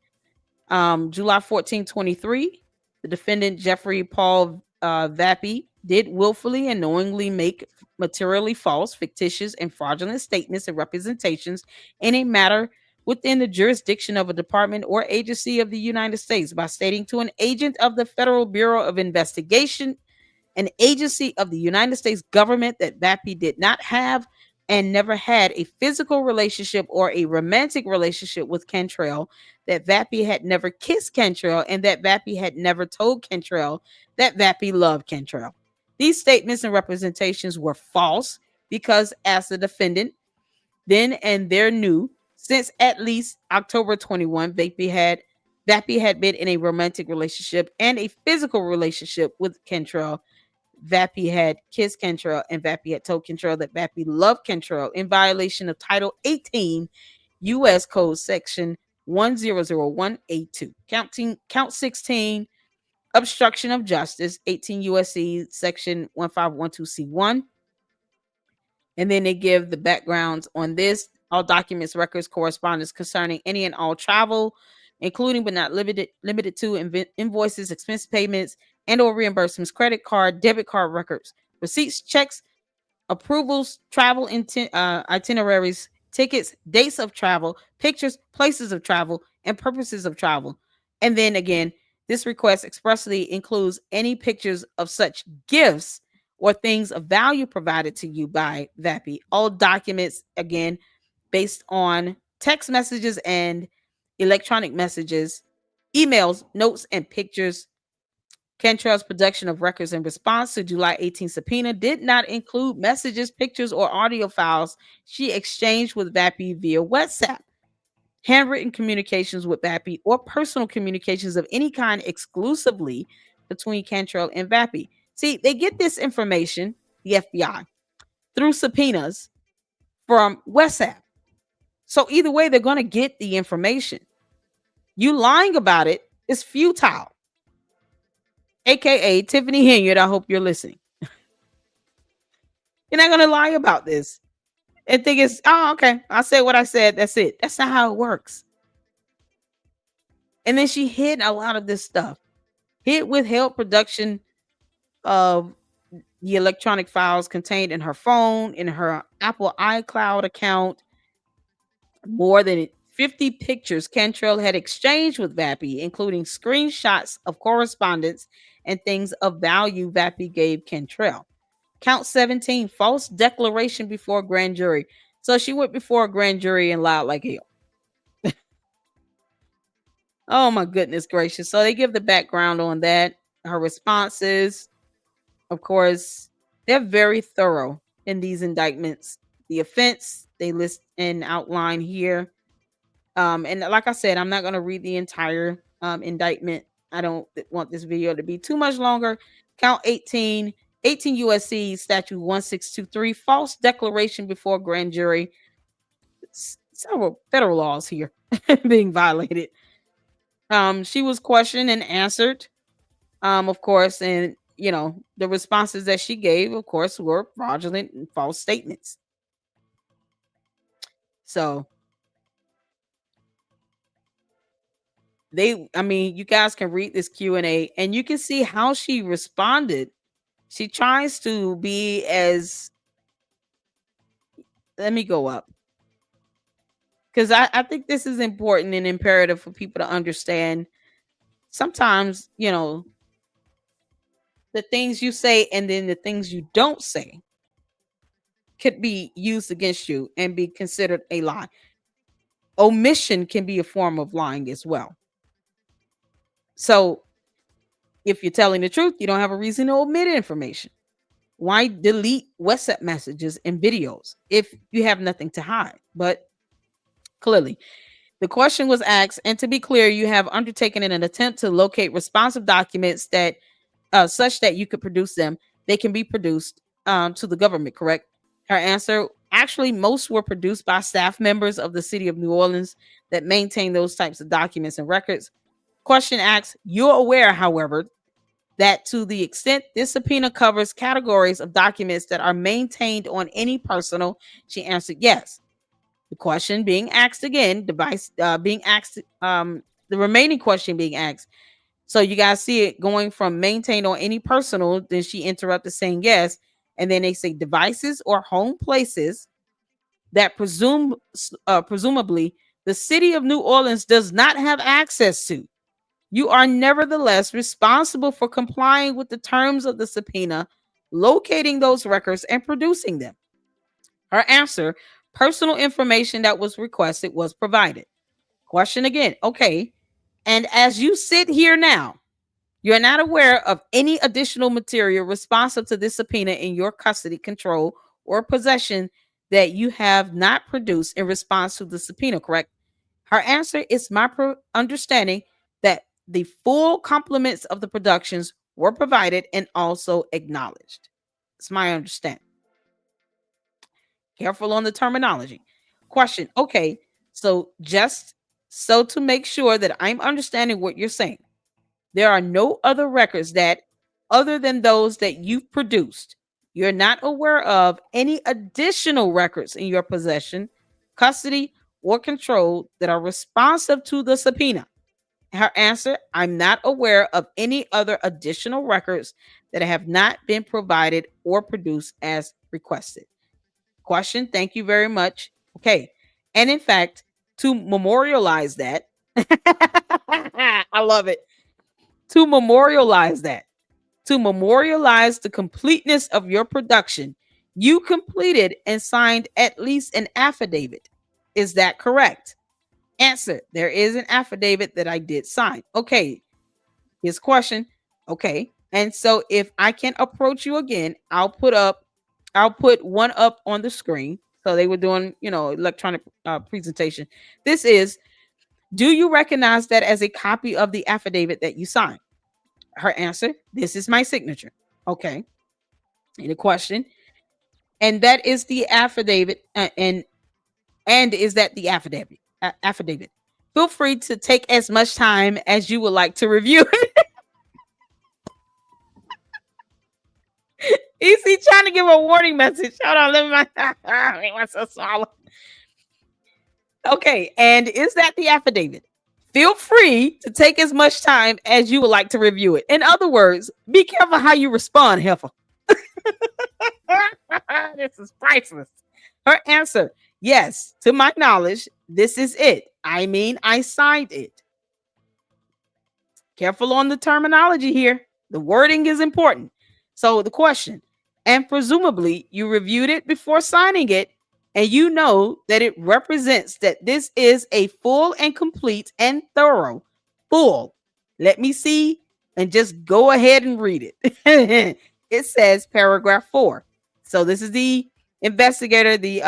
Speaker 1: July 14, 23, the defendant Jeffrey Paul Vappy did willfully and knowingly make materially false, fictitious, and fraudulent statements and representations in a matter within the jurisdiction of a department or agency of the United States by stating to an agent of the Federal Bureau of Investigation, an agency of the United States government, that Vappy did not have and never had a physical relationship or a romantic relationship with Cantrell, that Vappy had never kissed Cantrell, and that Vappy had never told Cantrell that Vappy loved Cantrell. These statements and representations were false because, as the defendant then and there knew, since at least October 21, Vappy had been in a romantic relationship and a physical relationship with Cantrell. Vappy had kissed Cantrell, and Vappy had told Cantrell that Vappy loved Cantrell in violation of Title 18 U.S. Code Section 1001A2. Count 16, obstruction of justice, 18 U.S.C. Section 1512C1. And then they give the backgrounds on this: all documents, records, correspondence concerning any and all travel, including but not limited to invoices, expense payments, and or reimbursements, credit card, debit card records, receipts, checks, approvals, travel itineraries, tickets, dates of travel, pictures, places of travel, and purposes of travel. And then again, this request expressly includes any pictures of such gifts or things of value provided to you by Vappy. All documents, again, based on text messages and electronic messages, emails, notes, and pictures. Cantrell's production of records in response to July 18 subpoena did not include messages, pictures, or audio files she exchanged with Vappy via WhatsApp, handwritten communications with Vappy, or personal communications of any kind exclusively between Cantrell and Vappy. See, they get this information, the FBI, through subpoenas from WhatsApp. So either way, they're going to get the information. You lying about it is futile. AKA Tiffany Henyard, I hope you're listening. You're not going to lie about this and think it's, oh, okay, I said what I said. That's it. That's not how it works. And then she hid a lot of this stuff. Hid withheld production of the electronic files contained in her phone, in her Apple iCloud account. More than 50 pictures Cantrell had exchanged with Vappy, including screenshots of correspondence and things of value Vappy gave Cantrell. Count 17, false declaration before grand jury. So she went before a grand jury and lied like hell. Oh my goodness gracious. So they give the background on that. Her responses, of course, they're very thorough in these indictments. The offense they list and outline here. And like I said, I'm not going to read the entire indictment. I don't want this video to be too much longer. Count 18 USC statute 1623, false declaration before grand jury. Several federal laws here being violated. She was questioned and answered, of course, and the responses that she gave, of course, were fraudulent and false statements. So you guys can read this Q&A and you can see how she responded. She tries to be as, let me go up, because I think this is important and imperative for people to understand. Sometimes, the things you say and then the things you don't say could be used against you and be considered a lie. Omission can be a form of lying as well. So if you're telling the truth, you don't have a reason to omit information. Why delete WhatsApp messages and videos if you have nothing to hide? But clearly, the question was asked, and to be clear, you have undertaken an attempt to locate responsive documents that such that you could produce them. They can be produced to the government, correct? Her answer: actually, most were produced by staff members of the city of New Orleans that maintain those types of documents and records. Question asked: you're aware, however, that to the extent this subpoena covers categories of documents that are maintained on any personal? She answered yes. The question being asked again, being asked, the remaining question being asked. So you guys see it going from maintained on any personal, then she interrupted saying yes, and then they say devices or home places that presumably the city of New Orleans does not have access to. You are nevertheless responsible for complying with the terms of the subpoena, locating those records, and producing them. Her answer: personal information that was requested was provided. Question again. Okay. And as you sit here now, you're not aware of any additional material responsive to this subpoena in your custody, control, or possession that you have not produced in response to the subpoena, correct? Her answer: is my understanding that the full complements of the productions were provided and also acknowledged. It's my understanding. Careful on the terminology. Question. Okay. So just so to make sure that I'm understanding what you're saying, there are no other records that, other than those that you've produced, you're not aware of any additional records in your possession, custody, or control that are responsive to the subpoena. Her answer: I'm not aware of any other additional records that have not been provided or produced as requested. Question. Thank you very much. Okay. And in fact, to memorialize that, I love it. To memorialize that, to memorialize the completeness of your production, you completed and signed at least an affidavit. Is that correct? Answer: there is an affidavit that I did sign. Okay. His question. Okay. And so if I can approach you again, I'll put one up on the screen. So they were doing, electronic presentation. This is: do you recognize that as a copy of the affidavit that you signed? Her answer: this is my signature. Okay. Any question? And that is the affidavit. And is that the affidavit? Affidavit. Feel free to take as much time as you would like to review it. Is he trying to give a warning message? Hold on, let me myself swallow. Okay, and is that the affidavit? Feel free to take as much time as you would like to review it. In other words, be careful how you respond, heifer. This is priceless. Her answer: yes, to my knowledge, this is it. I mean, I signed it. Careful on the terminology here. The wording is important. So the question: and presumably you reviewed it before signing it, and you know that it represents that this is a full and complete and thorough. Full. Let me see and just go ahead and read it. It says paragraph 4. So this is the investigator, the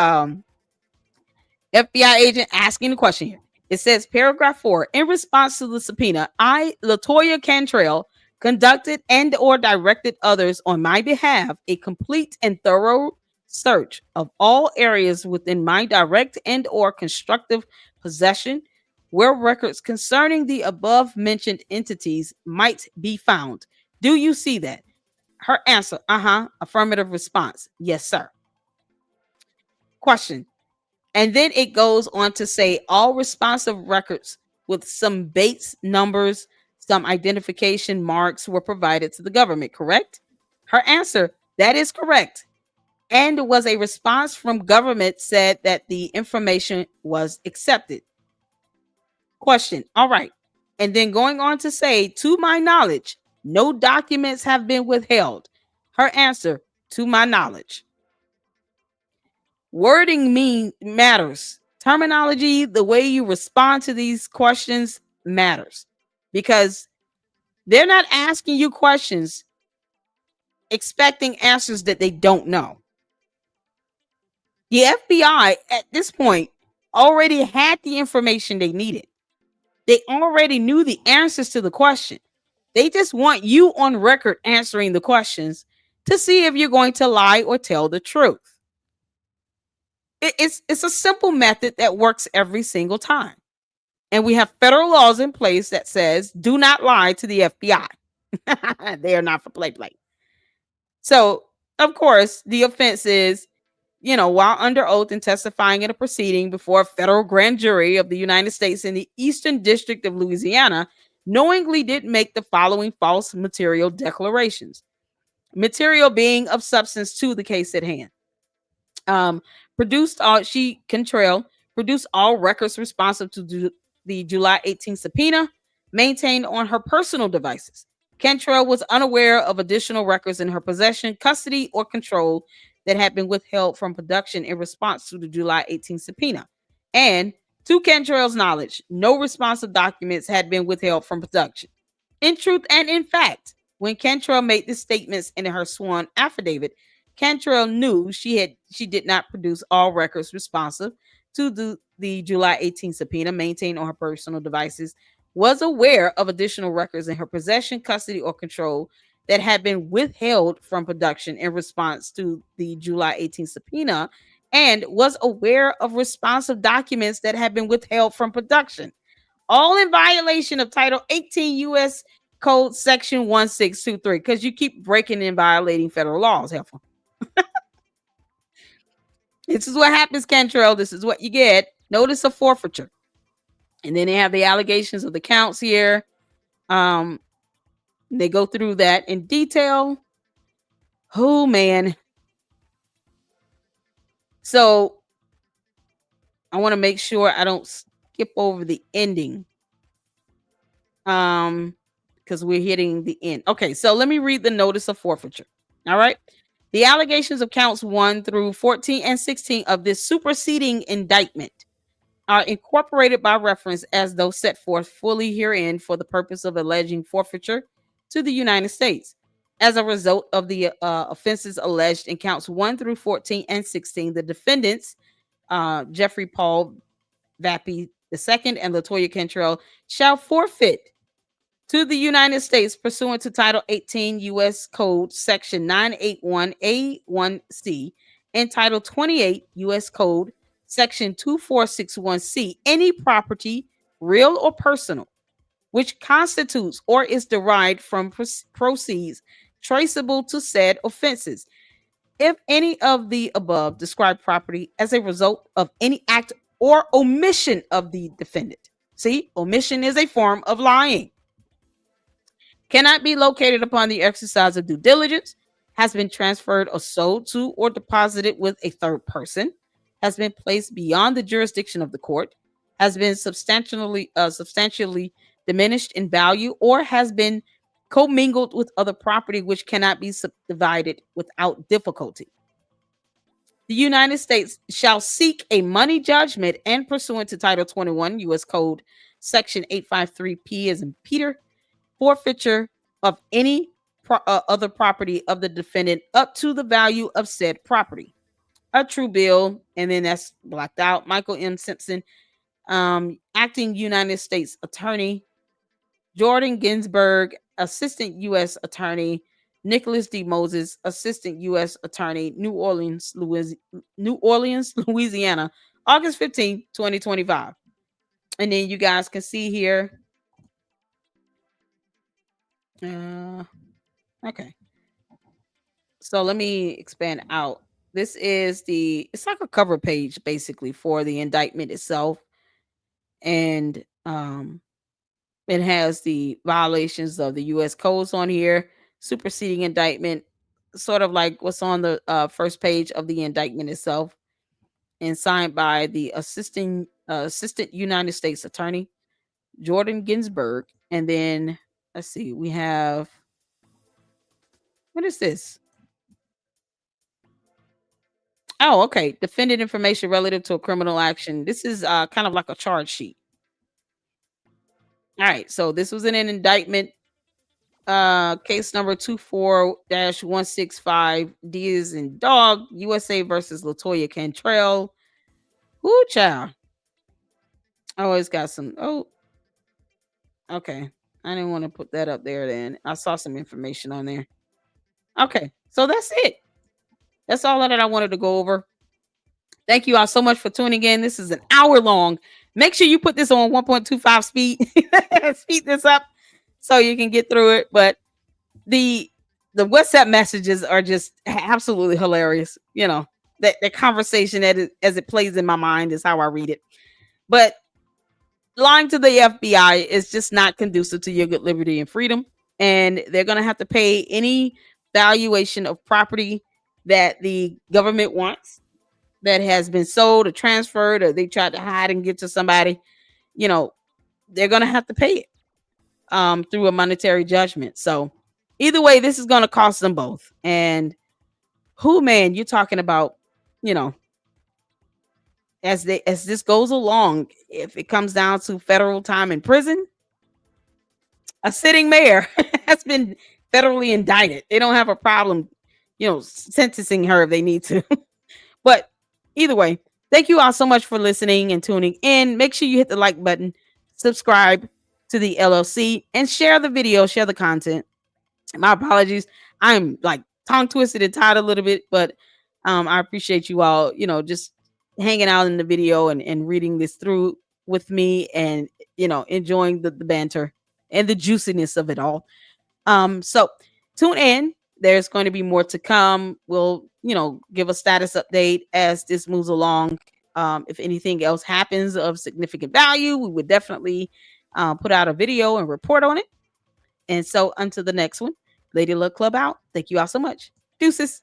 Speaker 1: FBI agent asking the question here. It says paragraph 4: in response to the subpoena, I, LaToya Cantrell, conducted and or directed others on my behalf a complete and thorough search of all areas within my direct and or constructive possession where records concerning the above mentioned entities might be found. Do you see that? Her answer: affirmative response. Yes, sir. Question. And then it goes on to say all responsive records with some Bates numbers, some identification marks were provided to the government, correct? Her answer: that is correct. And was a response from government said that the information was accepted. Question. All right. And then going on to say, to my knowledge, no documents have been withheld. Her answer: to my knowledge. Wording matters. Terminology, the way you respond to these questions matters, because they're not asking you questions expecting answers that they don't know. The FBI at this point already had the information they needed. They already knew the answers to the question. They just want you on record answering the questions to see if you're going to lie or tell the truth. It's a simple method that works every single time. And we have federal laws in place that says do not lie to the FBI. They are not for play. So, of course, the offense is, while under oath and testifying in a proceeding before a federal grand jury of the United States in the Eastern District of Louisiana, knowingly did make the following false material declarations. Material being of substance to the case at hand. Cantrell produce all records responsive to the July 18th subpoena maintained on her personal devices. Cantrell was unaware of additional records in her possession, custody, or control that had been withheld from production in response to the July 18th subpoena. And to Cantrell's knowledge, no responsive documents had been withheld from production. In truth and in fact, when Cantrell made the statements in her sworn affidavit, Cantrell knew she did not produce all records responsive to the July 18th subpoena maintained on her personal devices, was aware of additional records in her possession, custody, or control that had been withheld from production in response to the July 18th subpoena, and was aware of responsive documents that had been withheld from production, all in violation of Title 18 U.S. Code Section 1623, because you keep breaking and violating federal laws, Heifer. This is what happens, Cantrell. This is what you get. Notice of forfeiture. And then they have the allegations of the counts here. They go through that in detail. Oh, man. So I want to make sure I don't skip over the ending. Because we're hitting the end. Okay, so let me read the notice of forfeiture. All right. The allegations of counts 1 through 14 and 16 of this superseding indictment are incorporated by reference as though set forth fully herein for the purpose of alleging forfeiture to the United States. As a result of the offenses alleged in counts 1 through 14 and 16, the defendants, Jeffrey Paul Vappy II and LaToya Cantrell, shall forfeit to the United States pursuant to Title 18 U.S. Code Section 981A1C and Title 28 U.S. Code Section 2461C any property, real or personal, which constitutes or is derived from proceeds traceable to said offenses, if any of the above described property as a result of any act or omission of the defendant. See, omission is a form of lying. Cannot be located upon the exercise of due diligence, has been transferred or sold to or deposited with a third person, has been placed beyond the jurisdiction of the court, has been substantially diminished in value, or has been commingled with other property which cannot be subdivided without difficulty. The United States shall seek a money judgment and pursuant to Title 21 U.S. Code Section 853P as in Peter, forfeiture of any other property of the defendant up to the value of said property. A true bill, and then that's blacked out. Michael M. Simpson, acting United States Attorney. Jordan Ginsburg, Assistant U.S. Attorney. Nicholas D. Moses, Assistant U.S. Attorney, New Orleans, Louisiana, August 15, 2025. And then you guys can see here. Okay. So let me expand out. This is it's like a cover page basically for the indictment itself. And it has the violations of the U.S. codes on here, superseding indictment, sort of like what's on the first page of the indictment itself, and signed by the Assistant United States Attorney, Jordan Ginsburg. And then let's see, we have, what is this? Oh, okay. Defendant information relative to a criminal action. This is kind of like a charge sheet. All right. So this was an indictment. Case number 24-165. D is in dog. USA versus LaToya Cantrell. Woo, child. Oh, it's got some. Oh, okay. I didn't want to put that up there then. I saw some information on there. Okay. So that's it. That's all that I wanted to go over. Thank you all so much for tuning in. This is an hour long. Make sure you put this on 1.25 speed. Speed this up so you can get through it. But the WhatsApp messages are just absolutely hilarious. You know, that the conversation as it plays in my mind is how I read it. But lying to the FBI is just not conducive to your good liberty and freedom. And they're going to have to pay any valuation of property that the government wants. that has been sold or transferred, or they tried to hide and give to somebody, you know, they're going to have to pay it through a monetary judgment. So either way, this is going to cost them both. And man, you're talking about, you know, as this goes along, if it comes down to federal time in prison, a sitting mayor has been federally indicted. They don't have a problem, you know, sentencing her if they need to. But either way, thank you all so much for listening and tuning in. Make sure you hit the like button, subscribe to the LLC, and share the video, share the content. My apologies. I'm like tongue twisted and tired a little bit, but I appreciate you all, you know, just hanging out in the video and reading this through with me, and, you know, enjoying the banter and the juiciness of it all. So tune in. There's going to be more to come. We'll, you know, give a status update as this moves along. If anything else happens of significant value, we would definitely put out a video and report on it. And so until the next one, Lady Luck Club out. Thank you all so much. Deuces.